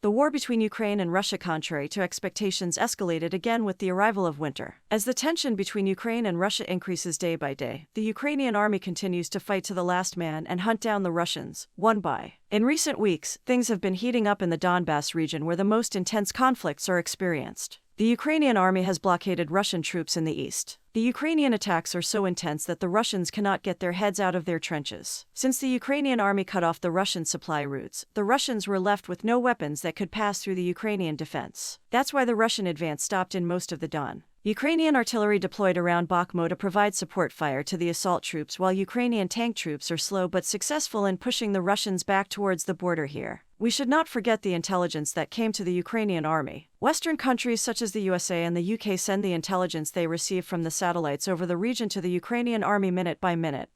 The war between Ukraine and Russia, contrary to expectations, escalated again with the arrival of winter. As the tension between Ukraine and Russia increases day by day, the Ukrainian army continues to fight to the last man and hunt down the Russians, one by. In recent weeks, things have been heating up in the Donbass region where the most intense conflicts are experienced. The Ukrainian army has blockaded Russian troops in the east. The Ukrainian attacks are so intense that the Russians cannot get their heads out of their trenches. Since the Ukrainian army cut off the Russian supply routes, the Russians were left with no weapons that could pass through the Ukrainian defense. That's why the Russian advance stopped in most of the Don. Ukrainian artillery deployed around Bakhmut to provide support fire to the assault troops, while Ukrainian tank troops are slow but successful in pushing the Russians back towards the border here. We should not forget the intelligence that came to the Ukrainian army. Western countries such as the USA and the UK send the intelligence they receive from the satellites over the region to the Ukrainian army minute by minute,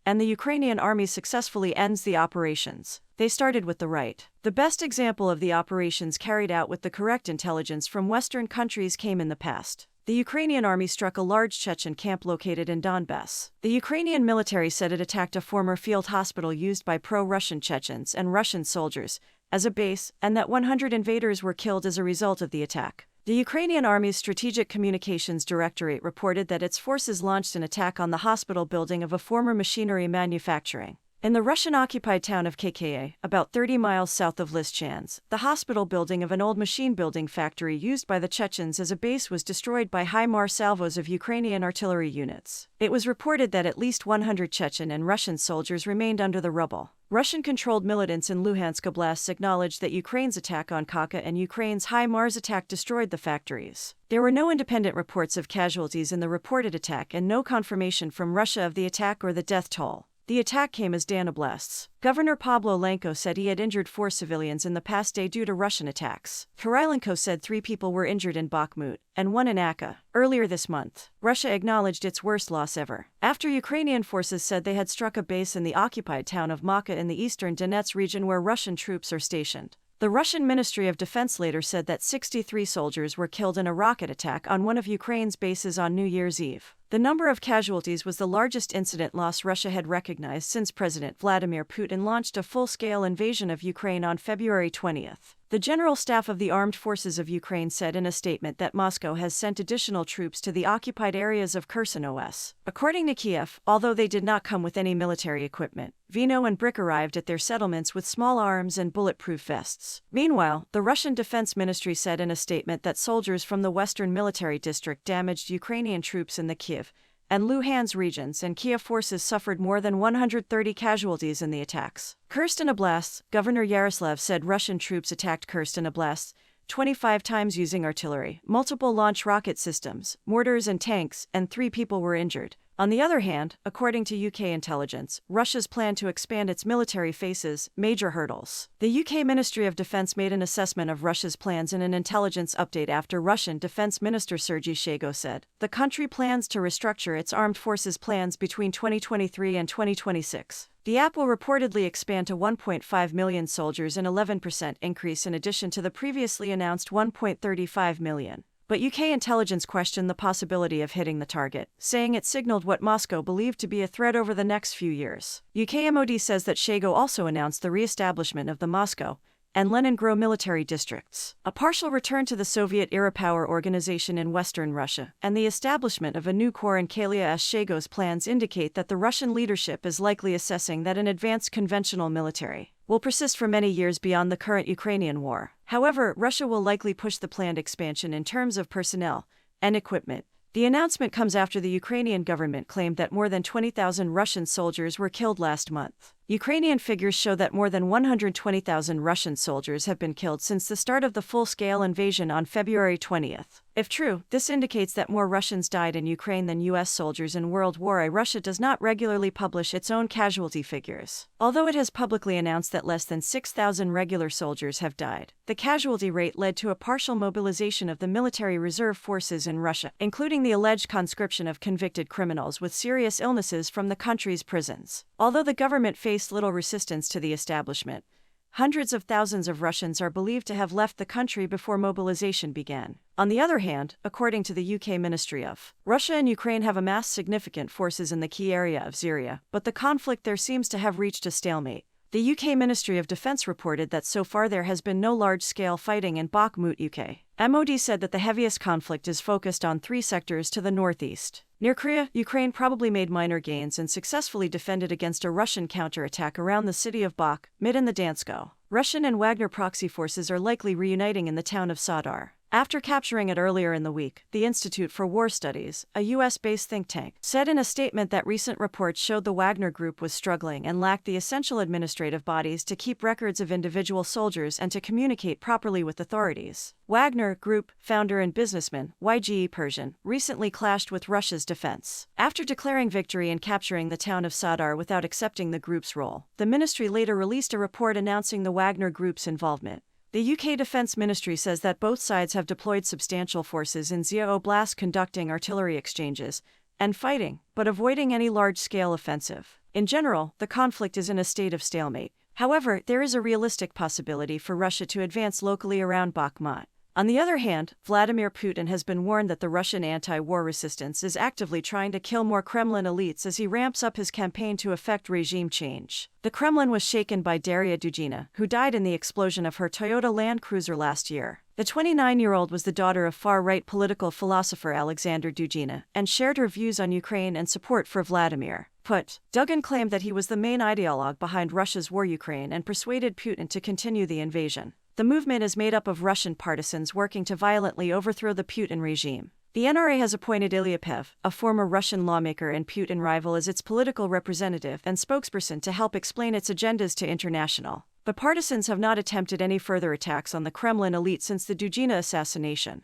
and the Ukrainian army successfully ends the operations. They started with the right. The best example of the operations carried out with the correct intelligence from Western countries came in the past. The Ukrainian army struck a large Chechen camp located in Donbass. The Ukrainian military said it attacked a former field hospital used by pro-Russian Chechens and Russian soldiers as a base, and that 100 invaders were killed as a result of the attack. The Ukrainian Army's Strategic Communications Directorate reported that its forces launched an attack on the hospital building of a former machinery manufacturing. In the Russian-occupied town of KKA, about 30 miles south of Lysychansk, the hospital building of an old machine building factory used by the Chechens as a base was destroyed by HIMARS salvos of Ukrainian artillery units. It was reported that at least 100 Chechen and Russian soldiers remained under the rubble. Russian-controlled militants in Luhansk Oblast acknowledged that Ukraine's attack on Kaka and Ukraine's HIMARS attack destroyed the factories. There were no independent reports of casualties in the reported attack and no confirmation from Russia of the attack or the death toll. The attack came as Dan Oblast's Governor Pablo Lenko said he had injured 4 civilians in the past day due to Russian attacks. Kyrylenko said 3 people were injured in Bakhmut, and 1 in Akka. Earlier this month, Russia acknowledged its worst loss ever, after Ukrainian forces said they had struck a base in the occupied town of Maka in the eastern Donetsk region where Russian troops are stationed. The Russian Ministry of Defense later said that 63 soldiers were killed in a rocket attack on one of Ukraine's bases on New Year's Eve. The number of casualties was the largest incident loss Russia had recognized since President Vladimir Putin launched a full-scale invasion of Ukraine on February 20th. The General Staff of the Armed Forces of Ukraine said in a statement that Moscow has sent additional troops to the occupied areas of Kherson OS. According to Kiev, although they did not come with any military equipment, vino and brick arrived at their settlements with small arms and bulletproof vests. Meanwhile, the Russian Defense Ministry said in a statement that soldiers from the Western Military District damaged Ukrainian troops in the Kiev and Luhansk regions, and Kiev forces suffered more than 130 casualties in the attacks. Kherson Oblast, Governor Yaroslav said Russian troops attacked Kherson Oblast 25 times using artillery, multiple launch rocket systems, mortars and tanks, and 3 people were injured. On the other hand, according to UK intelligence, Russia's plan to expand its military faces major hurdles. The UK Ministry of Defense made an assessment of Russia's plans in an intelligence update after Russian Defense Minister Sergei Shoigu said the country plans to restructure its armed forces plans between 2023 and 2026. The app will reportedly expand to 1.5 million soldiers, an 11% increase in addition to the previously announced 1.35 million. But UK intelligence questioned the possibility of hitting the target, saying it signaled what Moscow believed to be a threat over the next few years. UK MOD says that Shoigu also announced the re-establishment of the Moscow and Leningrad military districts, a partial return to the Soviet-era power organization in western Russia, and the establishment of a new corps in Kalia. As Shoigu's plans indicate that the Russian leadership is likely assessing that an advanced conventional military will persist for many years beyond the current Ukrainian war. However, Russia will likely push the planned expansion in terms of personnel and equipment. The announcement comes after the Ukrainian government claimed that more than 20,000 Russian soldiers were killed last month. Ukrainian figures show that more than 120,000 Russian soldiers have been killed since the start of the full-scale invasion on February 20th. If true, this indicates that more Russians died in Ukraine than U.S. soldiers in World War I. Russia does not regularly publish its own casualty figures. Although it has publicly announced that less than 6,000 regular soldiers have died, the casualty rate led to a partial mobilization of the military reserve forces in Russia, including the alleged conscription of convicted criminals with serious illnesses from the country's prisons. Although the government faced little resistance to the establishment, hundreds of thousands of Russians are believed to have left the country before mobilization began. On the other hand, according to the UK Ministry of, Russia and Ukraine have amassed significant forces in the key area of Syria, but the conflict there seems to have reached a stalemate. The UK Ministry of Defence reported that so far there has been no large-scale fighting in Bakhmut, UK. MOD said that the heaviest conflict is focused on 3 sectors to the northeast. Near Kryvyi, Ukraine probably made minor gains and successfully defended against a Russian counterattack around the city of Bakhmut in the Dansko. Russian and Wagner proxy forces are likely reuniting in the town of Sadar. After capturing it earlier in the week, the Institute for War Studies, a U.S.-based think tank, said in a statement that recent reports showed the Wagner Group was struggling and lacked the essential administrative bodies to keep records of individual soldiers and to communicate properly with authorities. Wagner Group founder and businessman YGE Persian recently clashed with Russia's defense. After declaring victory and capturing the town of Sadar without accepting the group's role, the ministry later released a report announcing the Wagner Group's involvement. The UK Defence Ministry says that both sides have deployed substantial forces in Zia Oblast conducting artillery exchanges and fighting, but avoiding any large-scale offensive. In general, the conflict is in a state of stalemate. However, there is a realistic possibility for Russia to advance locally around Bakhmut. On the other hand, Vladimir Putin has been warned that the Russian anti-war resistance is actively trying to kill more Kremlin elites as he ramps up his campaign to effect regime change. The Kremlin was shaken by Daria Dugina, who died in the explosion of her Toyota Land Cruiser last year. The 29-year-old was the daughter of far-right political philosopher Alexander Dugina, and shared her views on Ukraine and support for Vladimir Putin. Dugin claimed that he was the main ideologue behind Russia's war Ukraine and persuaded Putin to continue the invasion. The movement is made up of Russian partisans working to violently overthrow the Putin regime. The NRA has appointed Ilya Pev, a former Russian lawmaker and Putin rival, as its political representative and spokesperson to help explain its agendas to international. The partisans have not attempted any further attacks on the Kremlin elite since the Dugina assassination.